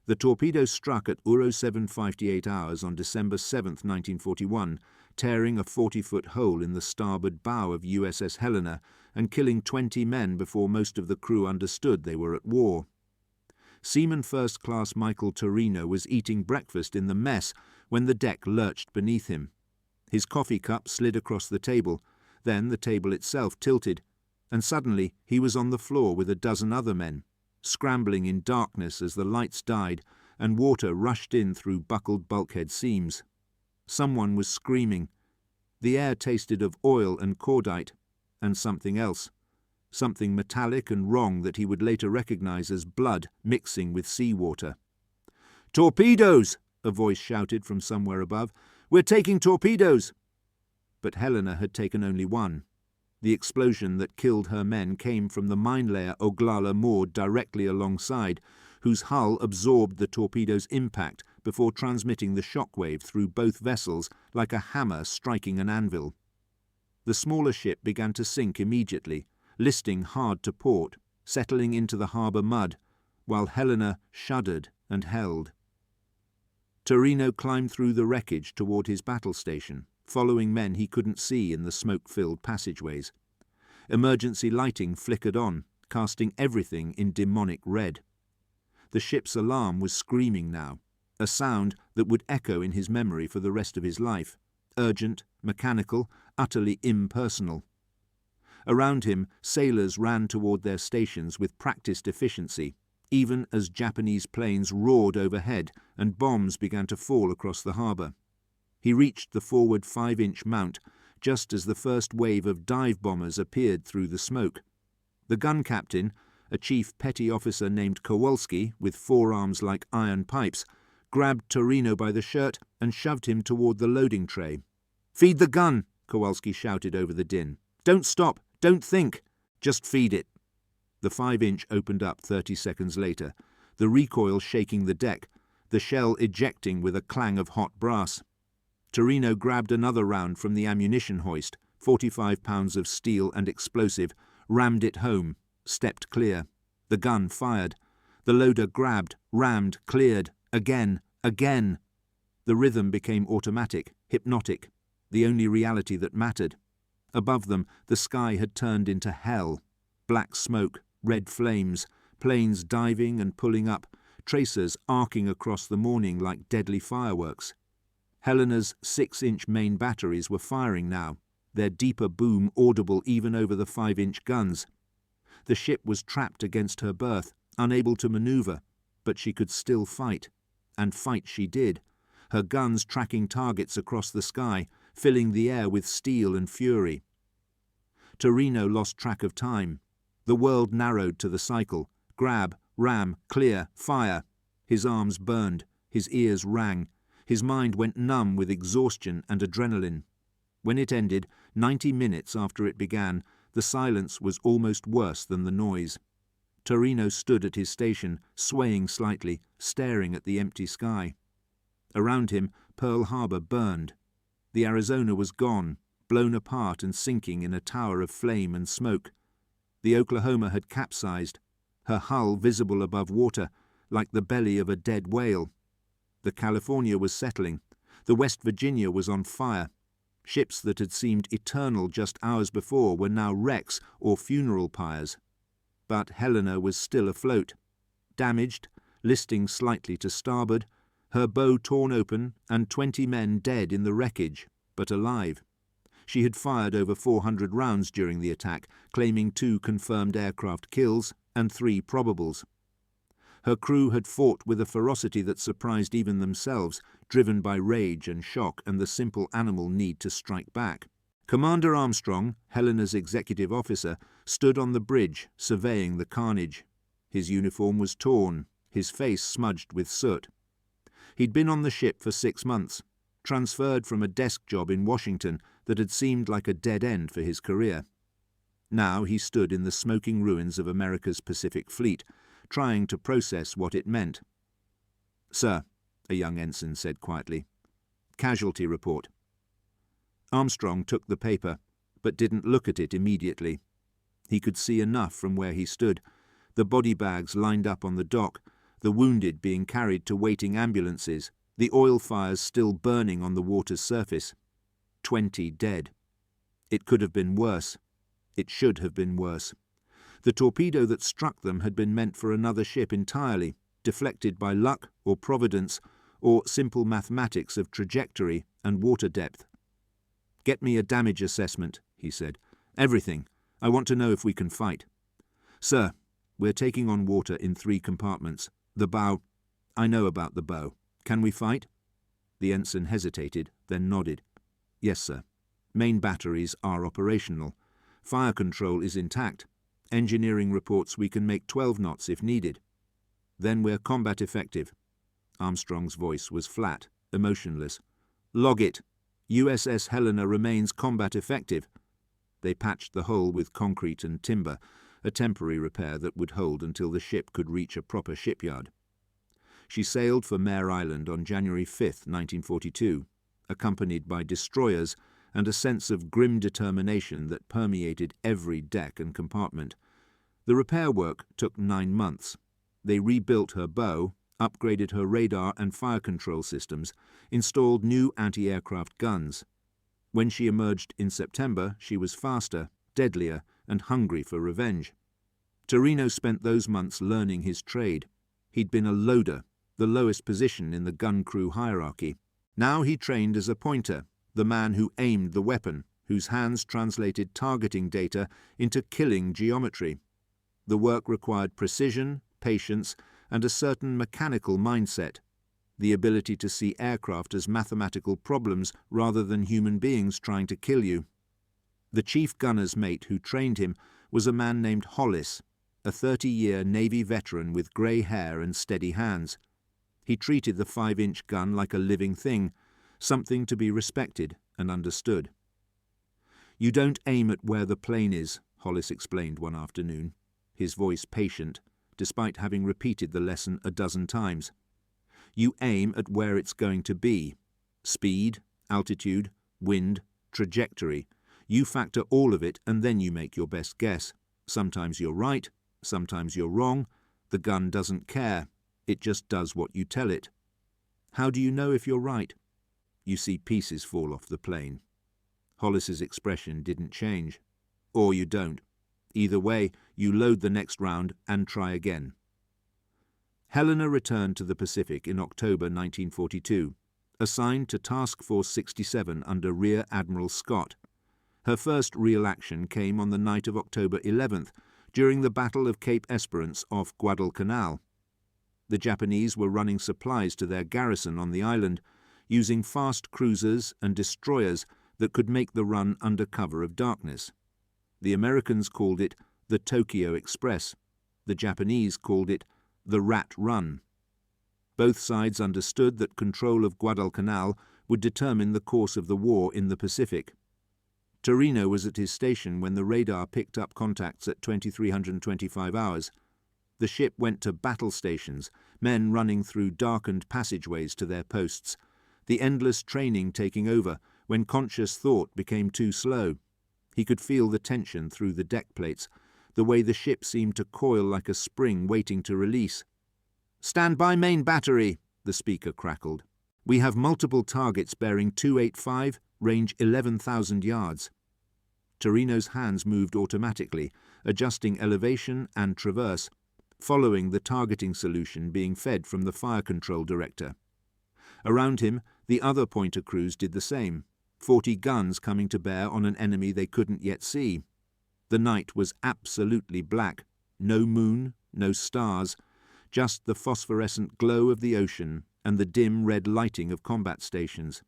The torpedo struck at 0758 hours on December 7, 1941, tearing a 40-foot hole in the starboard bow of USS Helena and killing 20 men before most of the crew understood they were at war. Seaman First Class Michael Torino was eating breakfast in the mess when the deck lurched beneath him. His coffee cup slid across the table, then the table itself tilted, and suddenly he was on the floor with a dozen other men, scrambling in darkness as the lights died and water rushed in through buckled bulkhead seams. Someone was screaming. The air tasted of oil and cordite, and something else, something metallic and wrong that he would later recognize as blood mixing with seawater. "Torpedoes!" a voice shouted from somewhere above. "We're taking torpedoes!" But Helena had taken only one. The explosion that killed her men came from the mine layer Oglala moored directly alongside, whose hull absorbed the torpedo's impact before transmitting the shockwave through both vessels like a hammer striking an anvil. The smaller ship began to sink immediately, listing hard to port, settling into the harbour mud, while Helena shuddered and held. Torino climbed through the wreckage toward his battle station, following men he couldn't see in the smoke-filled passageways. Emergency lighting flickered on, casting everything in demonic red. The ship's alarm was screaming now, a sound that would echo in his memory for the rest of his life, urgent, mechanical, utterly impersonal. Around him, sailors ran toward their stations with practiced efficiency, even as Japanese planes roared overhead and bombs began to fall across the harbour. He reached the forward 5-inch mount just as the first wave of dive bombers appeared through the smoke. The gun captain, a chief petty officer named Kowalski with forearms like iron pipes, grabbed Torino by the shirt and shoved him toward the loading tray. "Feed the gun!" Kowalski shouted over the din. "Don't stop! Don't think! Just feed it!" The 5-inch opened up 30 seconds later, the recoil shaking the deck, the shell ejecting with a clang of hot brass. Torino grabbed another round from the ammunition hoist, 45 pounds of steel and explosive, rammed it home, stepped clear. The gun fired. The loader grabbed, rammed, cleared, again, again. The rhythm became automatic, hypnotic, the only reality that mattered. Above them, the sky had turned into hell. Black smoke, red flames, planes diving and pulling up, tracers arcing across the morning like deadly fireworks. Helena's 6-inch main batteries were firing now, their deeper boom audible even over the 5-inch guns. The ship was trapped against her berth, unable to maneuver, but she could still fight. And fight she did, her guns tracking targets across the sky, filling the air with steel and fury. Torino lost track of time. The world narrowed to the cycle. Grab, ram, clear, fire. His arms burned, his ears rang. His mind went numb with exhaustion and adrenaline. When it ended, 90 minutes after it began, the silence was almost worse than the noise. Torino stood at his station, swaying slightly, staring at the empty sky. Around him, Pearl Harbor burned. The Arizona was gone, blown apart and sinking in a tower of flame and smoke. The Oklahoma had capsized, her hull visible above water, like the belly of a dead whale. The California was settling. The West Virginia was on fire. Ships that had seemed eternal just hours before were now wrecks or funeral pyres. But Helena was still afloat. Damaged, listing slightly to starboard, her bow torn open and 20 men dead in the wreckage, but alive. She had fired over 400 rounds during the attack, claiming 2 confirmed aircraft kills and 3 probables. Her crew had fought with a ferocity that surprised even themselves, driven by rage and shock and the simple animal need to strike back. Commander Armstrong, Helena's executive officer, stood on the bridge, surveying the carnage. His uniform was torn, his face smudged with soot. He'd been on the ship for 6 months, transferred from a desk job in Washington that had seemed like a dead end for his career. Now he stood in the smoking ruins of America's Pacific Fleet, trying to process what it meant. "Sir," a young ensign said quietly. "Casualty report." Armstrong took the paper, but didn't look at it immediately. He could see enough from where he stood, the body bags lined up on the dock, the wounded being carried to waiting ambulances, the oil fires still burning on the water's surface. 20 dead. It could have been worse. It should have been worse. The torpedo that struck them had been meant for another ship entirely, deflected by luck or providence or simple mathematics of trajectory and water depth. "Get me a damage assessment," he said. "Everything. I want to know if we can fight." "Sir, we're taking on water in 3 compartments. The bow—" "I know about the bow. Can we fight?" The ensign hesitated, then nodded. "Yes, sir. Main batteries are operational. Fire control is intact. Engineering reports we can make 12 knots if needed." "Then we're combat effective." Armstrong's voice was flat, emotionless. "Log it. USS Helena remains combat effective." They patched the hole with concrete and timber, a temporary repair that would hold until the ship could reach a proper shipyard. She sailed for Mare Island on January 5, 1942, accompanied by destroyers and a sense of grim determination that permeated every deck and compartment. The repair work took 9 months. They rebuilt her bow, upgraded her radar and fire control systems, installed new anti-aircraft guns. When she emerged in September, she was faster, deadlier, and hungry for revenge. Torino spent those months learning his trade. He'd been a loader, the lowest position in the gun crew hierarchy. Now he trained as a pointer, the man who aimed the weapon, whose hands translated targeting data into killing geometry. The work required precision, patience, and a certain mechanical mindset, the ability to see aircraft as mathematical problems rather than human beings trying to kill you. The chief gunner's mate who trained him was a man named Hollis, a 30-year Navy veteran with grey hair and steady hands. He treated the 5-inch gun like a living thing, something to be respected and understood. "You don't aim at where the plane is," Hollis explained one afternoon, his voice patient, despite having repeated the lesson a dozen times. "You aim at where it's going to be. Speed, altitude, wind, trajectory. You factor all of it and then you make your best guess. Sometimes you're right, sometimes you're wrong. The gun doesn't care. It just does what you tell it. How do you know if you're right? You see pieces fall off the plane." Hollis's expression didn't change. "Or you don't. Either way, you load the next round and try again." Helena returned to the Pacific in October 1942, assigned to Task Force 67 under Rear Admiral Scott. Her first real action came on the night of October 11th, during the Battle of Cape Esperance off Guadalcanal. The Japanese were running supplies to their garrison on the island, using fast cruisers and destroyers that could make the run under cover of darkness. The Americans called it the Tokyo Express. The Japanese called it the Rat Run. Both sides understood that control of Guadalcanal would determine the course of the war in the Pacific. Torino was at his station when the radar picked up contacts at 2325 hours. The ship went to battle stations, men running through darkened passageways to their posts, the endless training taking over when conscious thought became too slow. He could feel the tension through the deck plates, the way the ship seemed to coil like a spring waiting to release. "Stand by main battery," the speaker crackled. "We have multiple targets bearing 285, range 11,000 yards. Torino's hands moved automatically, adjusting elevation and traverse, following the targeting solution being fed from the fire control director. Around him, the other pointer crews did the same, 40 guns coming to bear on an enemy they couldn't yet see. The night was absolutely black, no moon, no stars, just the phosphorescent glow of the ocean and the dim red lighting of combat stations.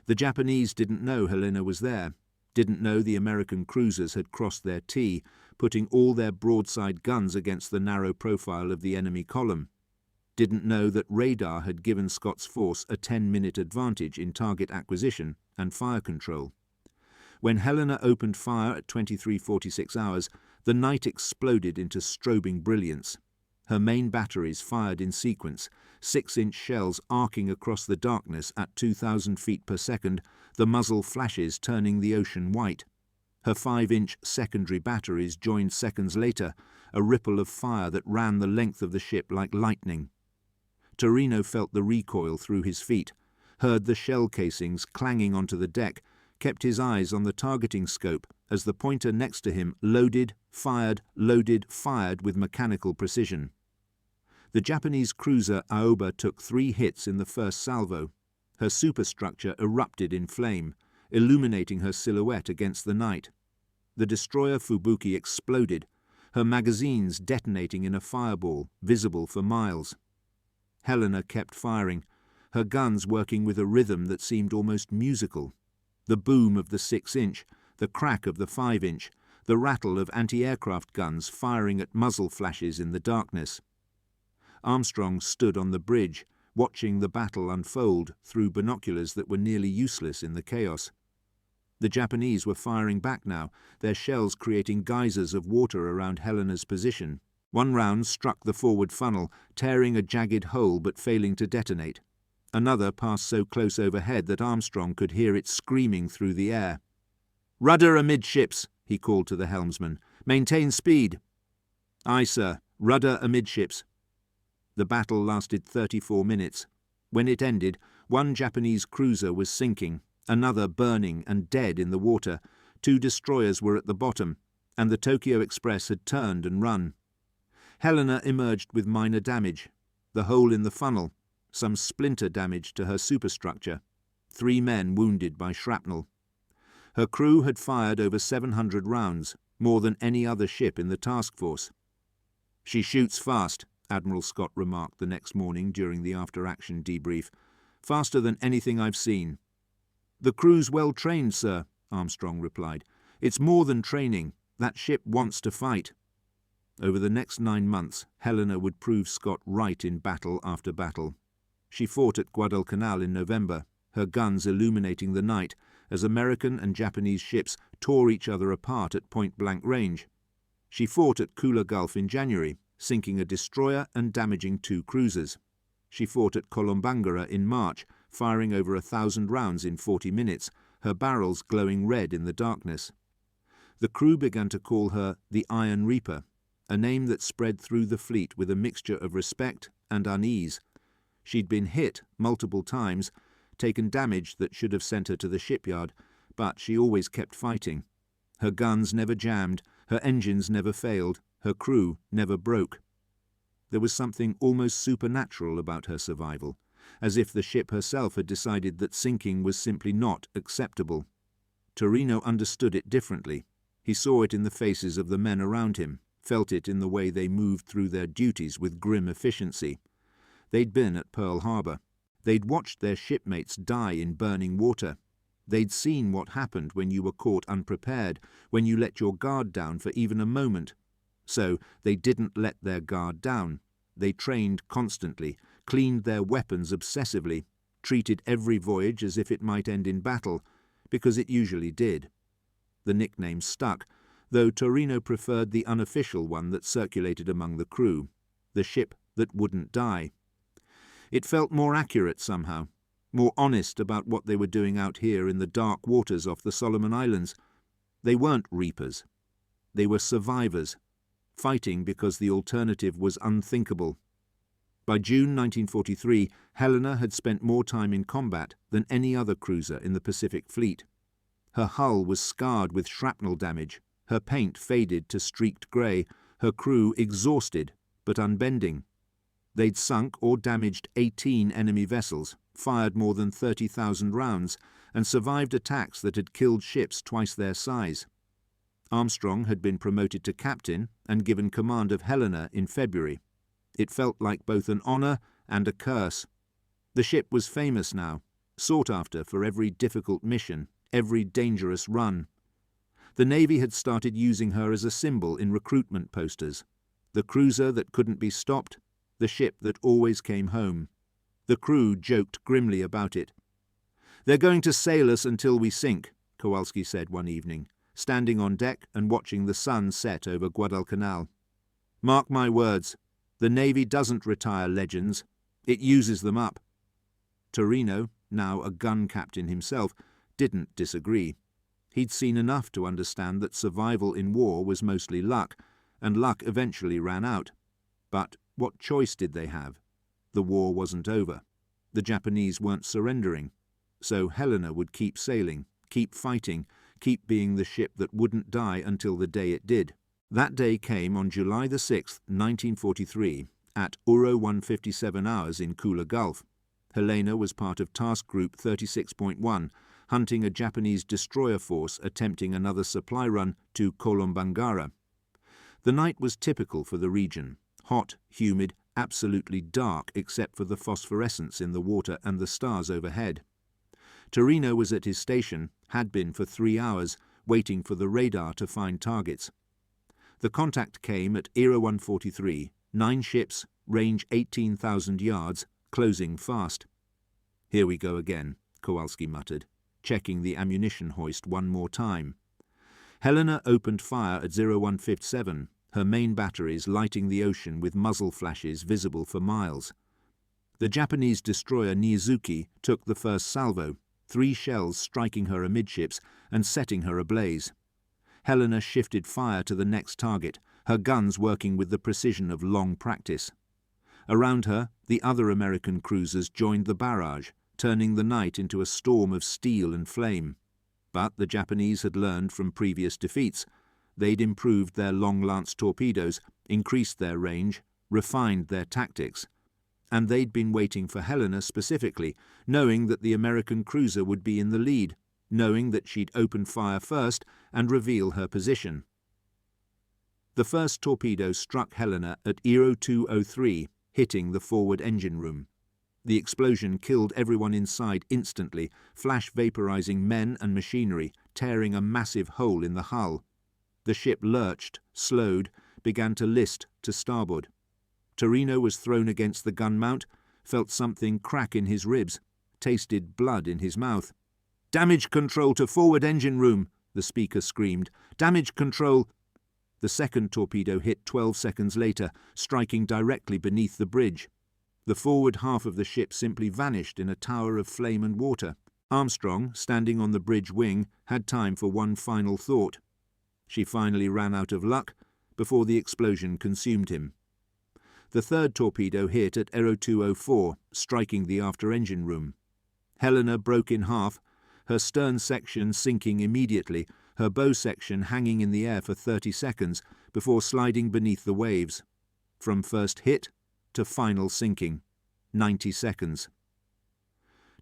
The Japanese didn't know Helena was there, didn't know the American cruisers had crossed their T, putting all their broadside guns against the narrow profile of the enemy column, didn't know that radar had given Scott's force a 10-minute advantage in target acquisition and fire control. When Helena opened fire at 23:46 hours, the night exploded into strobing brilliance. Her main batteries fired in sequence, 6-inch shells arcing across the darkness at 2,000 feet per second, the muzzle flashes turning the ocean white. Her 5-inch secondary batteries joined seconds later, a ripple of fire that ran the length of the ship like lightning. Torino felt the recoil through his feet, heard the shell casings clanging onto the deck, kept his eyes on the targeting scope as the pointer next to him loaded, fired with mechanical precision. The Japanese cruiser Aoba took 3 hits in the first salvo. Her superstructure erupted in flame, illuminating her silhouette against the night. The destroyer Fubuki exploded, her magazines detonating in a fireball, visible for miles. Helena kept firing, her guns working with a rhythm that seemed almost musical. The boom of the 6-inch, the crack of the 5-inch, the rattle of anti-aircraft guns firing at muzzle flashes in the darkness. Armstrong stood on the bridge, watching the battle unfold through binoculars that were nearly useless in the chaos. The Japanese were firing back now, their shells creating geysers of water around Helena's position. One round struck the forward funnel, tearing a jagged hole but failing to detonate. Another passed so close overhead that Armstrong could hear it screaming through the air. "Rudder amidships," he called to the helmsman. "Maintain speed." "Aye, sir. Rudder amidships." The battle lasted 34 minutes. When it ended, one Japanese cruiser was sinking, another burning and dead in the water, 2 destroyers were at the bottom, and the Tokyo Express had turned and run. Helena emerged with minor damage, the hole in the funnel, some splinter damage to her superstructure, 3 men wounded by shrapnel. Her crew had fired over 700 rounds, more than any other ship in the task force. "She shoots fast," Admiral Scott remarked the next morning during the after-action debrief. "Faster than anything I've seen." "The crew's well trained, sir," Armstrong replied. "It's more than training. That ship wants to fight." Over the next 9 months, Helena would prove Scott right in battle after battle. She fought at Guadalcanal in November, her guns illuminating the night as American and Japanese ships tore each other apart at point-blank range. She fought at Kula Gulf in January, sinking a destroyer and damaging 2 cruisers. She fought at Colombangara in March, firing over 1,000 rounds in 40 minutes, her barrels glowing red in the darkness. The crew began to call her the Iron Reaper, a name that spread through the fleet with a mixture of respect and unease. She'd been hit multiple times, taken damage that should have sent her to the shipyard, but she always kept fighting. Her guns never jammed, her engines never failed, her crew never broke. There was something almost supernatural about her survival, as if the ship herself had decided that sinking was simply not acceptable. Torino understood it differently. He saw it in the faces of the men around him, felt it in the way they moved through their duties with grim efficiency. They'd been at Pearl Harbor. They'd watched their shipmates die in burning water. They'd seen what happened when you were caught unprepared, when you let your guard down for even a moment. So they didn't let their guard down. They trained constantly, cleaned their weapons obsessively, treated every voyage as if it might end in battle, because it usually did. The nickname stuck, though Torino preferred the unofficial one that circulated among the crew, the ship that wouldn't die. It felt more accurate somehow, more honest about what they were doing out here in the dark waters off the Solomon Islands. They weren't reapers. They were survivors, fighting because the alternative was unthinkable. By June 1943, Helena had spent more time in combat than any other cruiser in the Pacific Fleet. Her hull was scarred with shrapnel damage, her paint faded to streaked grey, her crew exhausted but unbending. They'd sunk or damaged 18 enemy vessels, fired more than 30,000 rounds, and survived attacks that had killed ships twice their size. Armstrong had been promoted to captain and given command of Helena in February. It felt like both an honour and a curse. The ship was famous now, sought after for every difficult mission, every dangerous run. The Navy had started using her as a symbol in recruitment posters. The cruiser that couldn't be stopped, the ship that always came home. The crew joked grimly about it. "They're going to sail us until we sink," Kowalski said one evening, standing on deck and watching the sun set over Guadalcanal. "Mark my words, the Navy doesn't retire legends, it uses them up." Torino, now a gun captain himself, didn't disagree. He'd seen enough to understand that survival in war was mostly luck, and luck eventually ran out. But what choice did they have? The war wasn't over. The Japanese weren't surrendering. So Helena would keep sailing, keep fighting, keep being the ship that wouldn't die until the day it did. That day came on July the 6th, 1943, at 1:57 hours in Kula Gulf. Helena was part of Task Group 36.1, hunting a Japanese destroyer force attempting another supply run to Kolombangara. The night was typical for the region, hot, humid, absolutely dark except for the phosphorescence in the water and the stars overhead. Torino was at his station, had been for 3 hours, waiting for the radar to find targets. The contact came at 1:43, 9 ships, range 18,000 yards, closing fast. "Here we go again," Kowalski muttered, checking the ammunition hoist one more time. Helena opened fire at 1:57, her main batteries lighting the ocean with muzzle flashes visible for miles. The Japanese destroyer Niizuki took the first salvo, 3 shells striking her amidships and setting her ablaze. Helena shifted fire to the next target, her guns working with the precision of long practice. Around her, the other American cruisers joined the barrage, turning the night into a storm of steel and flame. But the Japanese had learned from previous defeats. They'd improved their long-lance torpedoes, increased their range, refined their tactics. And they'd been waiting for Helena specifically, knowing that the American cruiser would be in the lead, knowing that she'd open fire first and reveal her position. The first torpedo struck Helena at 2:03, hitting the forward engine room. The explosion killed everyone inside instantly, flash vaporizing men and machinery, tearing a massive hole in the hull. The ship lurched, slowed, began to list to starboard. Torino was thrown against the gun mount, felt something crack in his ribs, tasted blood in his mouth. "Damage control to forward engine room," the speaker screamed. "Damage control." The second torpedo hit 12 seconds later, striking directly beneath the bridge. The forward half of the ship simply vanished in a tower of flame and water. Armstrong, standing on the bridge wing, had time for one final thought. She finally ran out of luck before the explosion consumed him. The third torpedo hit at 2:04, striking the after-engine room. Helena broke in half, her stern section sinking immediately, her bow section hanging in the air for 30 seconds before sliding beneath the waves. From first hit to final sinking, 90 seconds.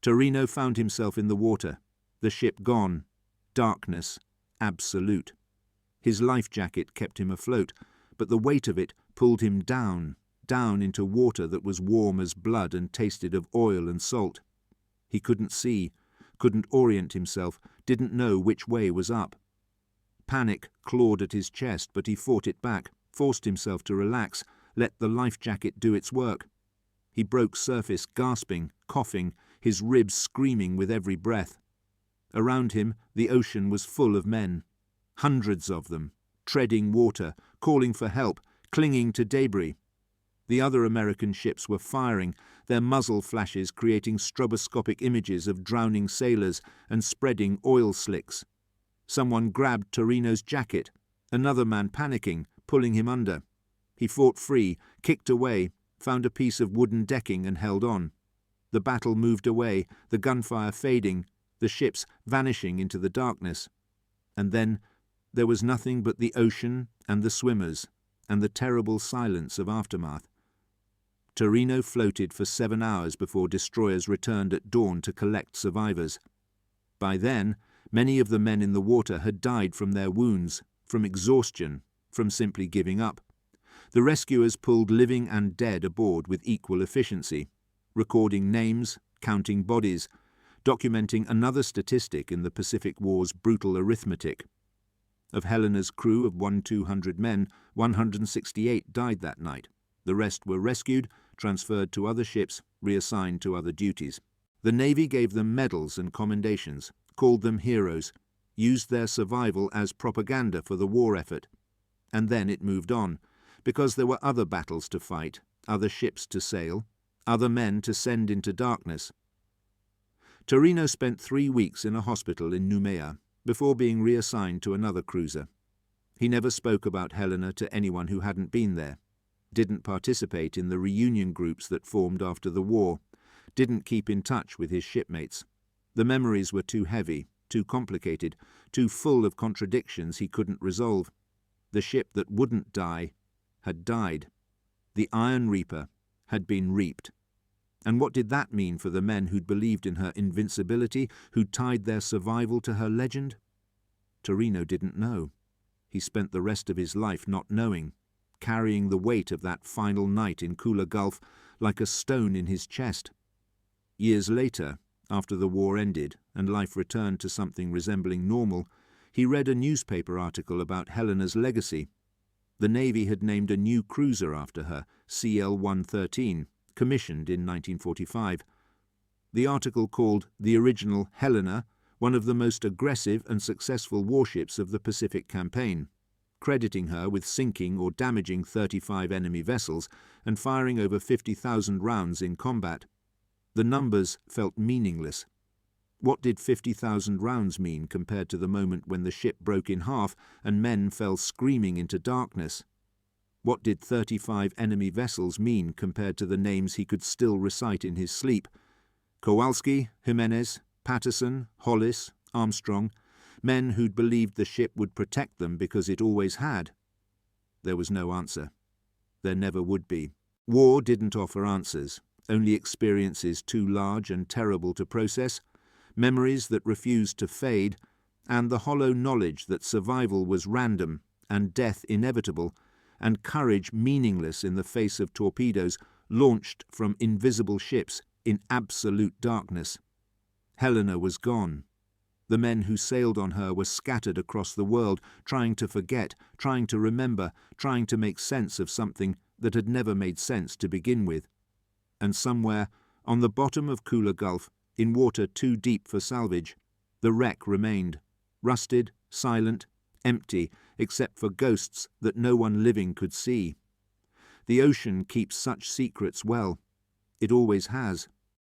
Torino found himself in the water, the ship gone, darkness, absolute. His life jacket kept him afloat, but the weight of it pulled him down into water that was warm as blood and tasted of oil and salt. He couldn't see, couldn't orient himself, didn't know which way was up. Panic clawed at his chest, but he fought it back, forced himself to relax, let the life jacket do its work. He broke surface, gasping, coughing, his ribs screaming with every breath. Around him, the ocean was full of men. Hundreds of them, treading water, calling for help, clinging to debris. The other American ships were firing, their muzzle flashes creating stroboscopic images of drowning sailors and spreading oil slicks. Someone grabbed Torino's jacket, another man panicking, pulling him under. He fought free, kicked away, found a piece of wooden decking and held on. The battle moved away, the gunfire fading, the ships vanishing into the darkness. And then there was nothing but the ocean and the swimmers, and the terrible silence of aftermath. Torino floated for 7 hours before destroyers returned at dawn to collect survivors. By then, many of the men in the water had died from their wounds, from exhaustion, from simply giving up. The rescuers pulled living and dead aboard with equal efficiency, recording names, counting bodies, documenting another statistic in the Pacific War's brutal arithmetic. Of Helena's crew of 200 men, 168 died that night. The rest were rescued, transferred to other ships, reassigned to other duties. The Navy gave them medals and commendations, called them heroes, used their survival as propaganda for the war effort. And then it moved on, because there were other battles to fight, other ships to sail, other men to send into darkness. Torino spent 3 weeks in a hospital in Noumea, before being reassigned to another cruiser. He never spoke about Helena to anyone who hadn't been there, didn't participate in the reunion groups that formed after the war, didn't keep in touch with his shipmates. The memories were too heavy, too complicated, too full of contradictions he couldn't resolve. The ship that wouldn't die had died. The Iron Reaper had been reaped. And what did that mean for the men who'd believed in her invincibility, who'd tied their survival to her legend? Torino didn't know. He spent the rest of his life not knowing, carrying the weight of that final night in Kula Gulf like a stone in his chest. Years later, after the war ended and life returned to something resembling normal, he read a newspaper article about Helena's legacy. The Navy had named a new cruiser after her, CL-113, commissioned in 1945. The article called the original Helena one of the most aggressive and successful warships of the Pacific Campaign, crediting her with sinking or damaging 35 enemy vessels and firing over 50,000 rounds in combat. The numbers felt meaningless. What did 50,000 rounds mean compared to the moment when the ship broke in half and men fell screaming into darkness? What did 35 enemy vessels mean compared to the names he could still recite in his sleep? Kowalski, Jimenez, Patterson, Hollis, Armstrong, men who'd believed the ship would protect them because it always had. There was no answer. There never would be. War didn't offer answers, only experiences too large and terrible to process, memories that refused to fade, and the hollow knowledge that survival was random and death inevitable, and courage meaningless in the face of torpedoes launched from invisible ships in absolute darkness. Helena was gone. The men who sailed on her were scattered across the world, trying to forget, trying to remember, trying to make sense of something that had never made sense to begin with. And somewhere, on the bottom of Kula Gulf, in water too deep for salvage, the wreck remained, rusted, silent, empty, except for ghosts that no one living could see. The ocean keeps such secrets well. It always has.